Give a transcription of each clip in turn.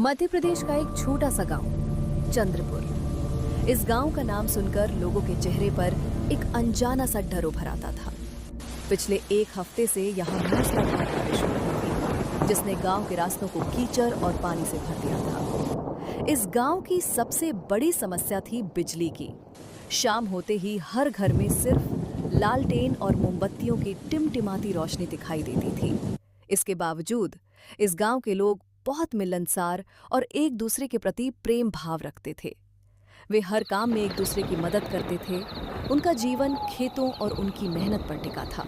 मध्य प्रदेश का एक छोटा सा गांव चंद्रपुर। इस गांव का नाम सुनकर लोगों के चेहरे पर एक अनजाना सा डर उभर आता था। पिछले एक हफ्ते से यहाँ मूसलाधार बारिश हो रही थी, जिसने गांव के रास्तों को कीचड़ और पानी से भर दिया था। इस गांव की सबसे बड़ी समस्या थी बिजली की। शाम होते ही हर घर में सिर्फ लालटेन और मोमबत्तियों की टिमटिमाती रोशनी दिखाई देती थी। इसके बावजूद इस गांव के लोग बहुत मिलनसार और एक दूसरे के प्रति प्रेम भाव रखते थे। वे हर काम में एक दूसरे की मदद करते थे। उनका जीवन खेतों और उनकी मेहनत पर टिका था।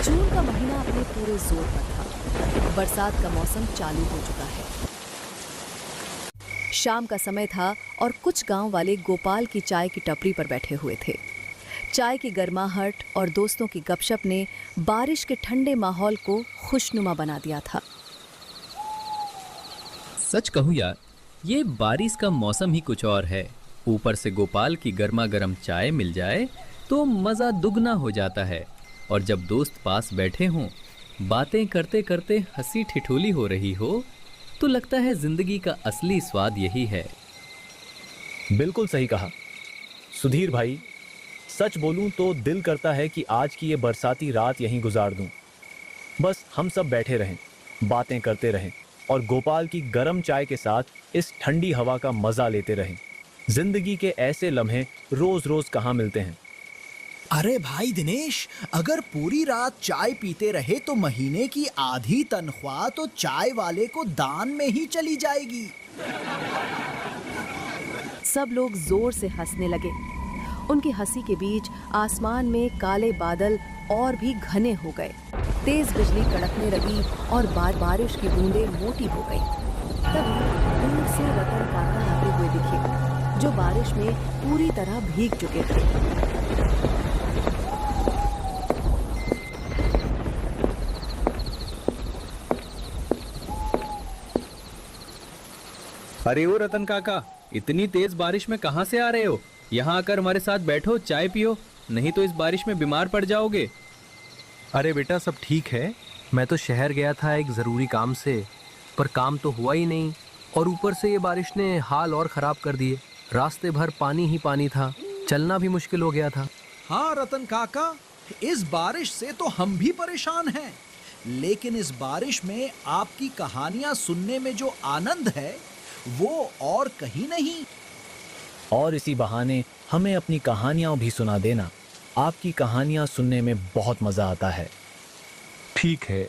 जून का महीना अपने पूरे जोर पर था। बरसात का मौसम चालू हो चुका है। शाम का समय था और कुछ गांव वाले गोपाल की चाय की टपरी पर बैठे हुए थे। चाय की गर्माहट और दोस्तों की गपशप ने बारिश के ठंडे माहौल को खुशनुमा बना दिया था। सच कहूं यार, ये बारिश का मौसम ही कुछ और है। ऊपर से गोपाल की गर्मा गर्म चाय मिल जाए तो मज़ा दुगना हो जाता है। और जब दोस्त पास बैठे हों, बातें करते करते हंसी ठिठोली हो रही हो, तो लगता है जिंदगी का असली स्वाद यही है। बिल्कुल सही कहा सुधीर भाई। सच बोलूं तो दिल करता है कि आज की ये बरसाती रात यहीं गुजार दूं। बस हम सब बैठे रहें, बातें करते रहें और गोपाल की गर्म चाय के साथ इस ठंडी हवा का मजा लेते रहें। जिंदगी के ऐसे लम्हे रोज रोज कहाँ मिलते हैं। अरे भाई दिनेश, अगर पूरी रात चाय पीते रहे तो महीने की आधी तनख्वाह तो चाय वाले को दान में ही चली जाएगी। सब लोग जोर से हंसने लगे। उनकी हंसी के बीच आसमान में काले बादल और भी घने हो गए। तेज बिजली कड़कने लगी और बारिश की बूंदें मोटी हो गई। तभी दूर से रतन काका आते हुए दिखे, जो बारिश में पूरी तरह भीग चुके थे। अरे ओ रतन काका, इतनी तेज बारिश में कहाँ से आ रहे हो? यहाँ आकर हमारे साथ बैठो, चाय पियो, नहीं तो इस बारिश में बीमार पड़ जाओगे। अरे बेटा, सब ठीक है। मैं तो शहर गया था एक ज़रूरी काम से, पर काम तो हुआ ही नहीं और ऊपर से ये बारिश ने हाल और ख़राब कर दिए। रास्ते भर पानी ही पानी था, चलना भी मुश्किल हो गया था। हाँ रतन काका, इस बारिश से तो हम भी परेशान हैं, लेकिन इस बारिश में आपकी कहानियां सुनने में जो आनंद है वो और कहीं नहीं। और इसी बहाने हमें अपनी कहानियां भी सुना देना। आपकी कहानियां सुनने में बहुत मजा आता है। ठीक है,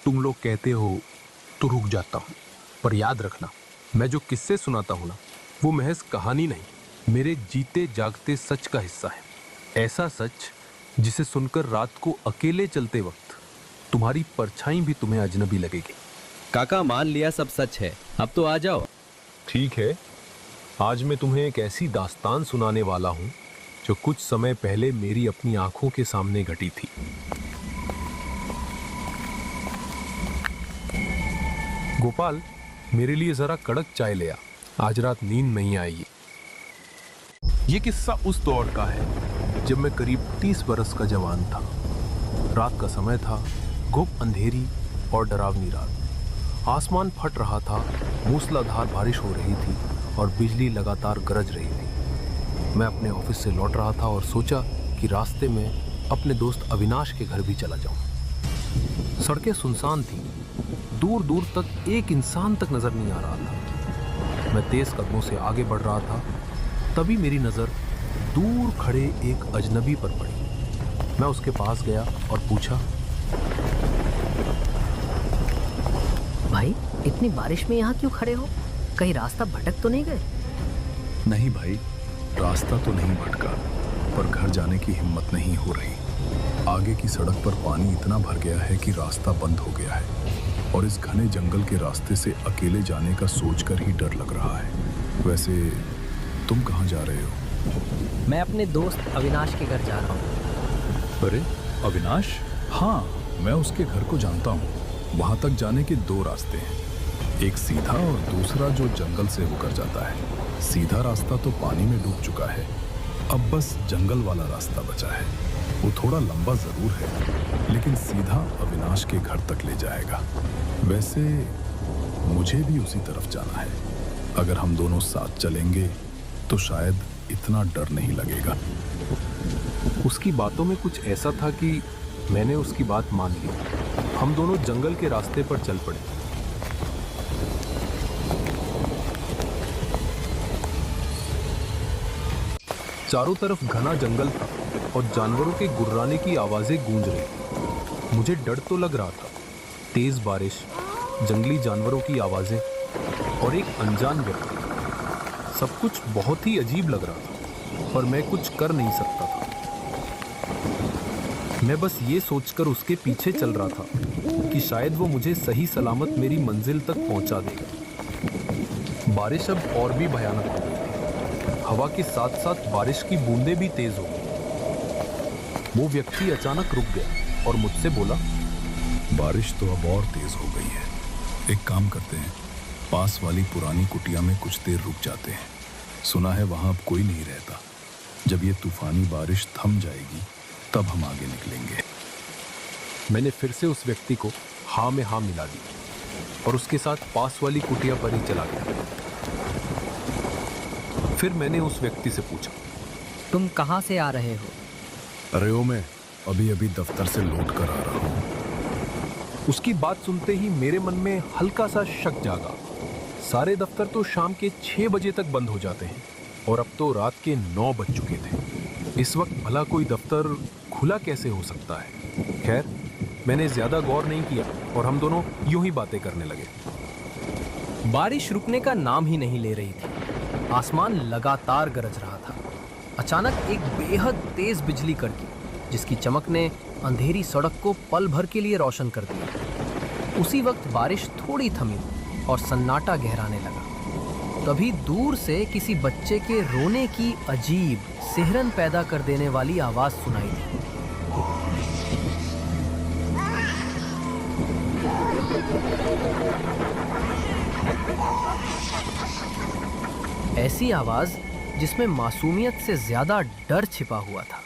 तुम लोग कहते हो तो रुक जाता हूँ, पर याद रखना, मैं जो किस्से सुनाता हूँ ना, वो महज कहानी नहीं, मेरे जीते जागते सच का हिस्सा है। ऐसा सच जिसे सुनकर रात को अकेले चलते वक्त तुम्हारी परछाई भी तुम्हें अजनबी लगेगी। काका, मान लिया सब सच है, अब तो आ जाओ। ठीक है, आज मैं तुम्हें एक ऐसी दास्तान सुनाने वाला हूँ जो कुछ समय पहले मेरी अपनी आंखों के सामने घटी थी। गोपाल, मेरे लिए जरा कड़क चाय ले आ, आज रात नींद नहीं आएगी। ये किस्सा उस दौर का है जब मैं करीब 30 बरस का जवान था। रात का समय था, घुप अंधेरी और डरावनी रात। आसमान फट रहा था, मूसलाधार बारिश हो रही थी और बिजली लगातार गरज रही थी। मैं अपने ऑफिस से लौट रहा था और सोचा कि रास्ते में अपने दोस्त अविनाश के घर भी चला जाऊं। सड़कें सुनसान थीं, दूर दूर तक एक इंसान तक नजर नहीं आ रहा था। मैं तेज कदमों से आगे बढ़ रहा था, तभी मेरी नजर दूर खड़े एक अजनबी पर पड़ी। मैं उसके पास गया और पूछा, भाई, इतनी बारिश में यहाँ क्यों खड़े हो? कहीं रास्ता भटक तो नहीं गए? नहीं भाई, रास्ता तो नहीं भटका, पर घर जाने की हिम्मत नहीं हो रही। आगे की सड़क पर पानी इतना भर गया है कि रास्ता बंद हो गया है और इस घने जंगल के रास्ते से अकेले जाने का सोचकर ही डर लग रहा है। वैसे तुम कहाँ जा रहे हो? मैं अपने दोस्त अविनाश के घर जा रहा हूँ। अरे अविनाश? हाँ, मैं उसके घर को जानता हूँ। वहाँ तक जाने के 2 रास्ते हैं, एक सीधा और दूसरा जो जंगल से होकर जाता है। सीधा रास्ता तो पानी में डूब चुका है, अब बस जंगल वाला रास्ता बचा है। वो थोड़ा लंबा जरूर है, लेकिन सीधा अविनाश के घर तक ले जाएगा। वैसे मुझे भी उसी तरफ जाना है। अगर हम दोनों साथ चलेंगे तो शायद इतना डर नहीं लगेगा। उसकी बातों में कुछ ऐसा था कि मैंने उसकी बात मान ली। हम दोनों जंगल के रास्ते पर चल पड़े। चारों तरफ घना जंगल था और जानवरों के गुर्राने की आवाजें गूंज रही। मुझे डर तो लग रहा था। तेज बारिश, जंगली जानवरों की आवाजें और एक अनजान व्यक्ति, सब कुछ बहुत ही अजीब लग रहा था, पर मैं कुछ कर नहीं सकता था। मैं बस ये सोचकर उसके पीछे चल रहा था कि शायद वो मुझे सही सलामत मेरी मंजिल तक पहुंचा देगा। बारिश अब और भी भयानक हो गई। हवा के साथ साथ बारिश की बूंदें भी तेज हो गई। वो व्यक्ति अचानक रुक गया और मुझसे बोला, बारिश तो अब और तेज हो गई है। एक काम करते हैं, पास वाली पुरानी कुटिया में कुछ देर रुक जाते हैं। सुना है वहां अब कोई नहीं रहता। जब ये तूफानी बारिश थम जाएगी तब हम आगे निकलेंगे। मैंने फिर से उस व्यक्ति को हाँ में हाँ मिला दी और उसके साथ पास वाली कुटिया पर ही चला गया। फिर मैंने उस व्यक्ति से पूछा, तुम कहाँ से आ रहे हो? अरे ओ, मैं अभी अभी दफ्तर से लौट कर आ रहा हूँ। उसकी बात सुनते ही मेरे मन में हल्का सा शक जागा। सारे दफ्तर तो शाम के 6 बजे तक बंद हो जाते हैं और अब तो रात के 9 बज चुके थे। इस वक्त भला कोई दफ्तर खुला कैसे हो सकता है? खैर, मैंने ज्यादा गौर नहीं किया और हम दोनों यूं ही बातें करने लगे। बारिश रुकने का नाम ही नहीं ले रही थी। आसमान लगातार गरज रहा था। अचानक एक बेहद तेज बिजली कड़की, जिसकी चमक ने अंधेरी सड़क को पल भर के लिए रोशन कर दिया। उसी वक्त बारिश थोड़ी थमी और सन्नाटा गहराने लगा। तभी दूर से किसी बच्चे के रोने की अजीब, सिहरन पैदा कर देने वाली आवाज सुनाई दी। ऐसी आवाज जिसमें मासूमियत से ज्यादा डर छिपा हुआ था।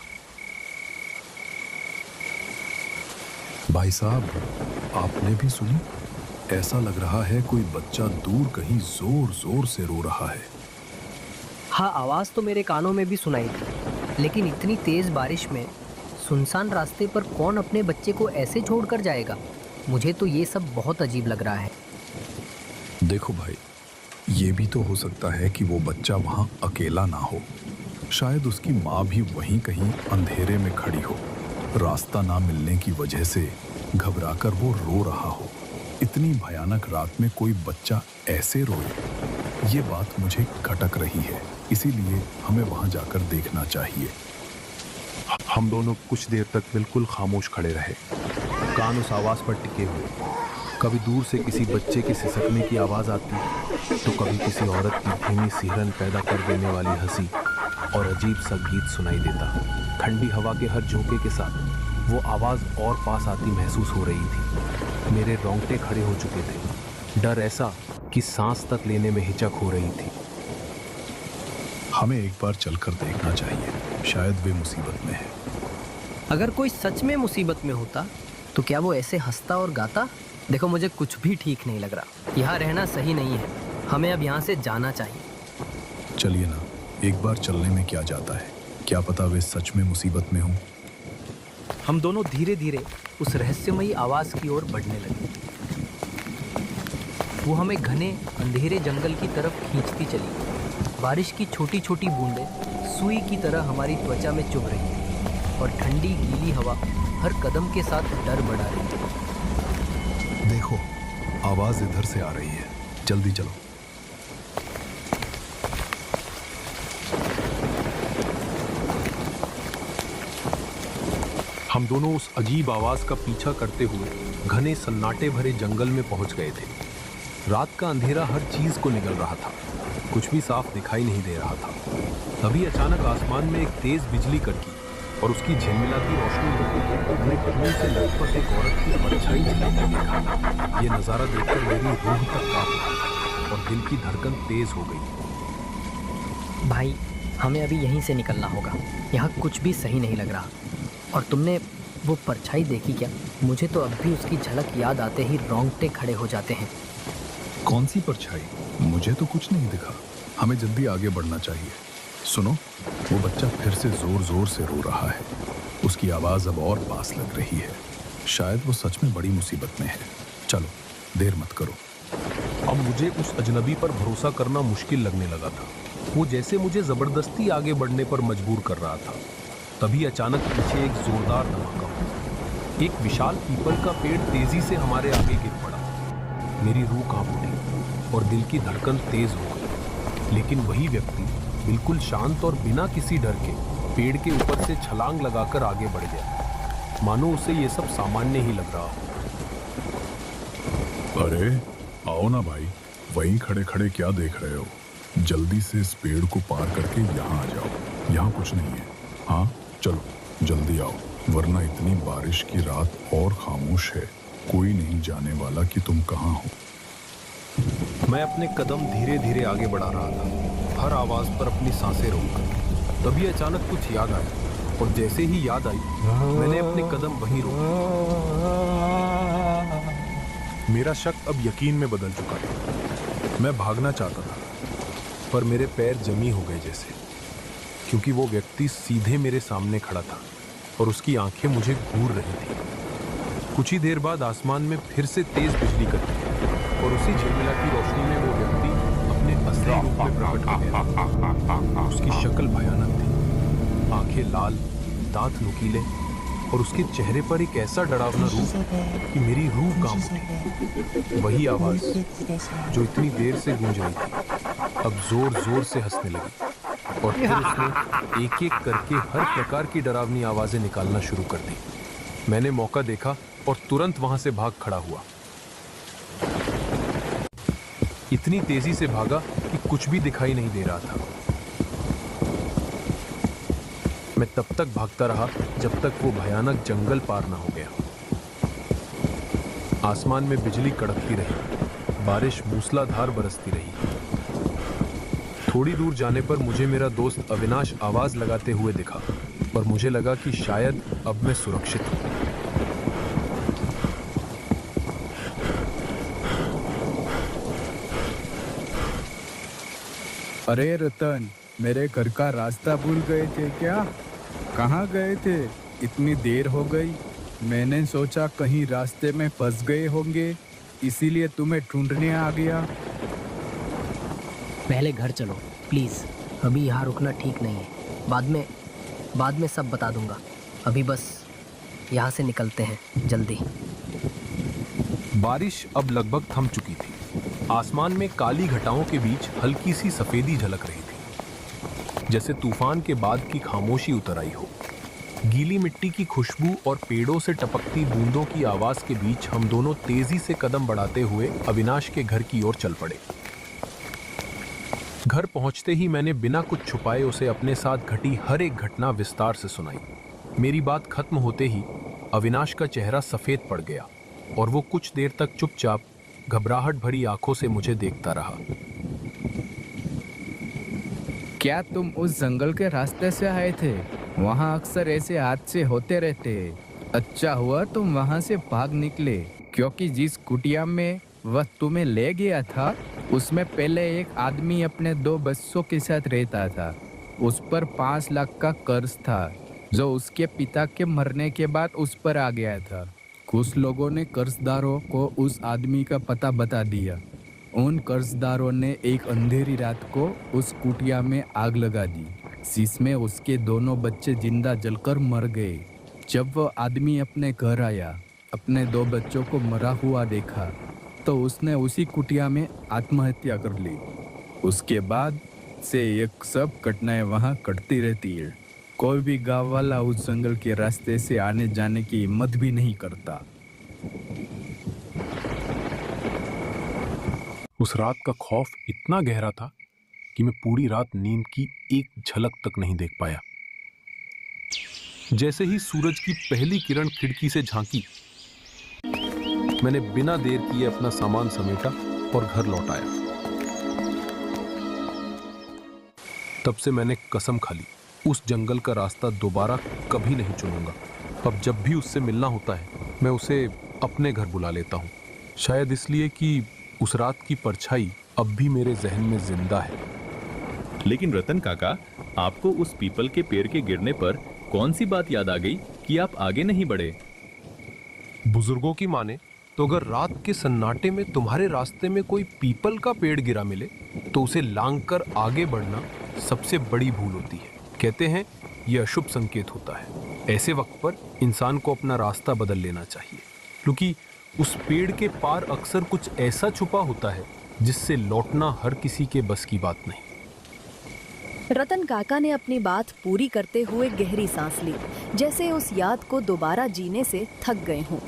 भाई साहब, आपने भी सुनी? ऐसा लग रहा है कोई बच्चा दूर कहीं जोर जोर से रो रहा है। हाँ, आवाज तो मेरे कानों में भी सुनाई थी, लेकिन इतनी तेज बारिश में सुनसान रास्ते पर कौन अपने बच्चे को ऐसे छोड़कर जाएगा? मुझे तो ये सब बहुत अजीब लग रहा है। देखो भाई, ये भी तो हो सकता है कि वो बच्चा वहां अकेला ना हो। शायद उसकी माँ भी वहीं कहीं अंधेरे में खड़ी हो। रास्ता ना मिलने की वजह से घबराकर वो रो रहा हो। इतनी भयानक रात में कोई बच्चा ऐसे रोए, ये बात मुझे खटक रही है। इसीलिए हमें वहां जाकर देखना चाहिए। हम दोनों कुछ देर तक बिल्कुल खामोश खड़े रहे, कान उस आवाज पर टिके हुए। कभी दूर से किसी बच्चे के सिसकने की आवाज आती, तो कभी किसी औरत की धीमी सिहरन पैदा कर देने वाली हंसी और अजीब सा गीत सुनाई देता। ठंडी हवा के हर झोंके के साथ वो आवाज और पास आती महसूस हो रही थी। मेरे रोंगटे खड़े हो चुके थे। डर ऐसा कि सांस तक लेने में हिचक हो रही थी। हमें एक बार चलकर देखना चाहिए, शायद वे मुसीबत में है। अगर कोई सच में मुसीबत में होता तो क्या वो ऐसे हंसता और गाता? देखो, मुझे कुछ भी ठीक नहीं लग रहा। यहाँ रहना सही नहीं है। हमें अब यहाँ से जाना चाहिए। चलिए ना, एक बार चलने में क्या जाता है? क्या पता वे सच में मुसीबत में हों। हम दोनों धीरे धीरे उस रहस्यमयी आवाज की ओर बढ़ने लगे। वो हमें घने अंधेरे जंगल की तरफ खींचती चली। बारिश की छोटी छोटी बूंदें सुई की तरह हमारी त्वचा में चुभ रही थी और ठंडी गीली हवा हर कदम के साथ डर बढ़ा रही थी। देखो, आवाज इधर से आ रही है। जल्दी चलो। हम दोनों उस अजीब आवाज का पीछा करते हुए घने सन्नाटे भरे जंगल में पहुंच गए थे। रात का अंधेरा हर चीज को निगल रहा था। कुछ भी साफ दिखाई नहीं दे रहा था। तभी अचानक आसमान में एक तेज बिजली कड़की और उसकी झिलमिलाती रोशनी में हमने दूर से लगभग एक औरत की परछाई झलकते देखा। ये नजारा देखकर मेरी रूह तक कांप उठी और दिल की धड़कन तेज हो गई। भाई, हमें अभी यहीं से निकलना होगा। यहाँ कुछ भी सही नहीं लग रहा। और तुमने वो परछाई देखी क्या? मुझे तो अब भी उसकी झलक याद आते ही रोंगटे खड़े हो जाते हैं। कौन सी परछाई? मुझे तो कुछ नहीं दिखा। हमें जल्दी आगे बढ़ना चाहिए। सुनो, वो बच्चा फिर से जोर जोर से रो रहा है। उसकी आवाज अब और पास लग रही है। शायद वो सच में बड़ी मुसीबत में है। चलो, देर मत करो। अब मुझे उस अजनबी पर भरोसा करना मुश्किल लगने लगा था। वो जैसे मुझे जबरदस्ती आगे बढ़ने पर मजबूर कर रहा था। तभी अचानक पीछे एक जोरदार धमाका हुआ। एक विशाल पीपल का पेड़ तेजी से हमारे आगे गिर पड़ा। मेरी रूह कांप उठी और दिल की धड़कन तेज हो गई। लेकिन वही व्यक्ति बिल्कुल शांत और बिना किसी डर के पेड़ के ऊपर से छलांग लगाकर आगे बढ़ गया, मानो उसे ये सब सामान्य ही लग रहा हो। अरे आओ ना भाई, वहीं खड़े खड़े क्या देख रहे हो? जल्दी से इस पेड़ को पार करके यहाँ आ जाओ। यहाँ कुछ नहीं है। हाँ चलो जल्दी आओ, वरना इतनी बारिश की रात और खामोश है, कोई नहीं जाने वाला कि तुम कहाँ हो। मैं अपने कदम धीरे धीरे आगे बढ़ा रहा था, हर आवाज पर अपनी सांसें रोककर। तभी अचानक कुछ याद आया और जैसे ही याद आई मैंने अपने कदम वहीं रोके। मेरा शक अब यकीन में बदल चुका था। मैं भागना चाहता था पर मेरे पैर जमी हो गए जैसे, क्योंकि वो व्यक्ति सीधे मेरे सामने खड़ा था और उसकी आंखें मुझे घूर रही थी। कुछ ही देर बाद आसमान में फिर से तेज बिजली कड़की और उसी झिलमिला की रोशनी में वो व्यक्ति अपने असली रूप में प्रकट हो गया। उसकी शक्ल भयानक थी, आंखें लाल, दांत नुकीले और उसके चेहरे पर एक ऐसा डरावना रूप कि मेरी रूह कांप उठी। वही आवाज जो इतनी देर से गूंज रही थी अब जोर जोर से हंसने लगी और फिर उसने एक एक करके हर प्रकार की डरावनी आवाजें निकालना शुरू कर दी। मैंने मौका देखा और तुरंत वहां से भाग खड़ा हुआ। इतनी तेजी से भागा कि कुछ भी दिखाई नहीं दे रहा था। मैं तब तक भागता रहा जब तक वो भयानक जंगल पार न हो गया। आसमान में बिजली कड़कती रही, बारिश मूसलाधार बरसती रही। थोड़ी दूर जाने पर मुझे मेरा दोस्त अविनाश आवाज लगाते हुए दिखा और मुझे लगा कि शायद अब मैं सुरक्षित हूं। अरे रतन, मेरे घर का रास्ता भूल गए थे क्या? कहाँ गए थे? इतनी देर हो गई। मैंने सोचा कहीं रास्ते में फंस गए होंगे, इसीलिए तुम्हें ढूंढने आ गया। पहले घर चलो प्लीज़, अभी यहाँ रुकना ठीक नहीं है। बाद में सब बता दूंगा। अभी बस यहाँ से निकलते हैं जल्दी। बारिश अब लगभग थम चुकी थी। आसमान में काली घटाओं के बीच हल्की सी सफेदी झलक रही थी, जैसे तूफान के बाद की खामोशी उतर आई हो। गीली मिट्टी की खुशबू और पेड़ों से टपकती बूंदों की आवाज के बीच हम दोनों तेजी से कदम बढ़ाते हुए अविनाश के घर की ओर चल पड़े। घर पहुंचते ही मैंने बिना कुछ छुपाए उसे अपने साथ घटी हर एक घटना विस्तार से सुनाई। मेरी बात खत्म होते ही अविनाश का चेहरा सफेद पड़ गया और वो कुछ देर तक चुपचाप घबराहट भरी आंखों से मुझे देखता रहा। क्या तुम उस जंगल के रास्ते से आए थे? वहाँ अक्सर ऐसे हादसे होते रहते हैं। अच्छा हुआ तुम वहाँ से भाग निकले, क्योंकि जिस कुटिया में वह तुम्हें ले गया था उसमें पहले एक आदमी अपने 2 बच्चों के साथ रहता था। उस पर 5 लाख का कर्ज था जो उसके पिता के मरने के बाद उस पर आ गया था। कुछ लोगों ने कर्जदारों को उस आदमी का पता बता दिया। उन कर्जदारों ने एक अंधेरी रात को उस कुटिया में आग लगा दी, जिसमें उसके दोनों बच्चे जिंदा जलकर मर गए। जब वह आदमी अपने घर आया, अपने 2 बच्चों को मरा हुआ देखा तो उसने उसी कुटिया में आत्महत्या कर ली। उसके बाद से ये सब घटनाएं वहाँ घटती रहती है। कोई भी गांव वाला उस जंगल के रास्ते से आने जाने की हिम्मत भी नहीं करता। उस रात का खौफ इतना गहरा था कि मैं पूरी रात नींद की एक झलक तक नहीं देख पाया। जैसे ही सूरज की पहली किरण खिड़की से झांकी, मैंने बिना देर किए अपना सामान समेटा और घर लौट आया। तब से मैंने कसम खा ली, उस जंगल का रास्ता दोबारा कभी नहीं चुनूंगा। अब जब भी उससे मिलना होता है मैं उसे अपने घर बुला लेता हूँ। शायद इसलिए कि उस रात की परछाई अब भी मेरे जहन में जिंदा है। लेकिन रतन काका, आपको उस पीपल के पेड़ के गिरने पर कौन सी बात याद आ गई कि आप आगे नहीं बढ़े? बुजुर्गों की माने तो अगर रात के सन्नाटे में तुम्हारे रास्ते में कोई पीपल का पेड़ गिरा मिले तो उसे लांघ कर आगे बढ़ना सबसे बड़ी भूल होती है। कहते हैं यह अशुभ संकेत होता है। ऐसे वक्त पर इंसान को अपना रास्ता बदल लेना चाहिए, क्योंकि उस पेड़ के पार अक्सर कुछ ऐसा छुपा होता है जिससे लौटना हर किसी के बस की बात नहीं। रतन काका ने अपनी बात पूरी करते हुए गहरी सांस ली, जैसे उस याद को दोबारा जीने से थक गए हों।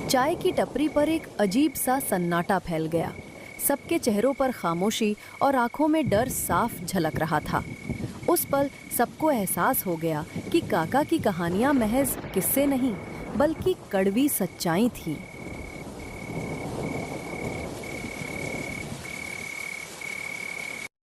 चाय की टपरी पर एक अजीब सा सन्नाटा फैल गया। सबके चेहरों पर खामोशी और आंखों में डर साफ झलक रहा था। उस पल सबको एहसास हो गया कि काका की कहानियां महज किस्से नहीं, बल्कि कड़वी सच्चाई थी।